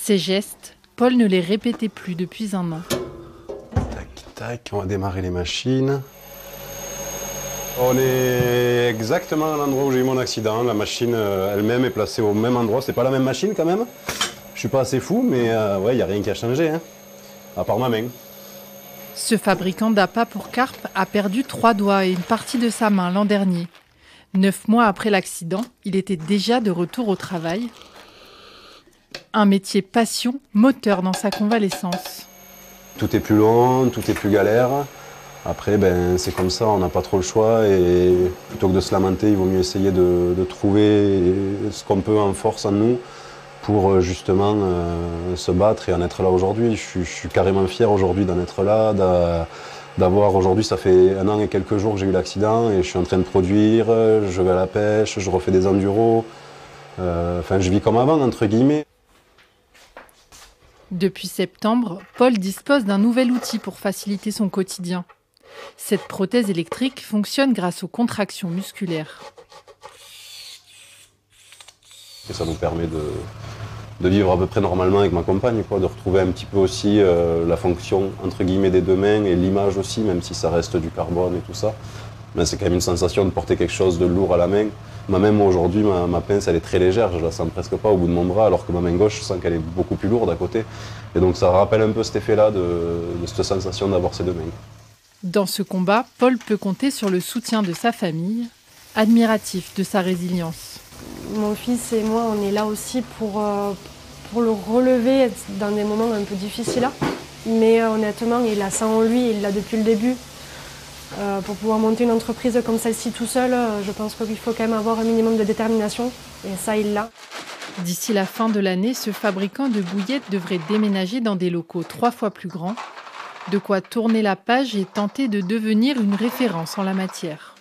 Ces gestes, Paul ne les répétait plus depuis un an. Tac, tac, on va démarrer les machines. On est exactement à l'endroit où j'ai eu mon accident. La machine elle-même est placée au même endroit. C'est pas la même machine quand même. Je suis pas assez fou, mais ouais, il n'y a rien qui a changé, hein, à part ma main. Ce fabricant d'appâts pour carpes a perdu 3 doigts et une partie de sa main l'an dernier. 9 mois après l'accident, il était déjà de retour au travail. Un métier passion, moteur dans sa convalescence. Tout est plus long, tout est plus galère. Après, c'est comme ça, on n'a pas trop le choix. Et plutôt que de se lamenter, il vaut mieux essayer de trouver ce qu'on peut en force en nous pour justement se battre et en être là aujourd'hui. Je suis carrément fier aujourd'hui d'en être là, d'avoir aujourd'hui, ça fait 1 an et quelques jours que j'ai eu l'accident et je suis en train de produire, je vais à la pêche, je refais des enduros. Enfin, je vis comme avant, entre guillemets. Depuis septembre, Paul dispose d'un nouvel outil pour faciliter son quotidien. Cette prothèse électrique fonctionne grâce aux contractions musculaires. Et ça nous permet de vivre à peu près normalement avec ma compagne, quoi, de retrouver un petit peu aussi la fonction entre guillemets des 2 mains et l'image aussi, même si ça reste du carbone et tout ça. Mais c'est quand même une sensation de porter quelque chose de lourd à la main. Même aujourd'hui, ma pince elle est très légère, je la sens presque pas au bout de mon bras, alors que ma main gauche, je sens qu'elle est beaucoup plus lourde à côté. Et donc ça rappelle un peu cet effet-là de cette sensation d'avoir ces 2 mains. Dans ce combat, Paul peut compter sur le soutien de sa famille, admiratif de sa résilience. Mon fils et moi, on est là aussi pour le relever dans des moments un peu difficiles. Mais honnêtement, il a ça en lui, il l'a depuis le début. Pour pouvoir monter une entreprise comme celle-ci tout seul, je pense qu'il faut quand même avoir un minimum de détermination. Et ça, il l'a. D'ici la fin de l'année, ce fabricant de bouillettes devrait déménager dans des locaux 3 fois plus grands. De quoi tourner la page et tenter de devenir une référence en la matière.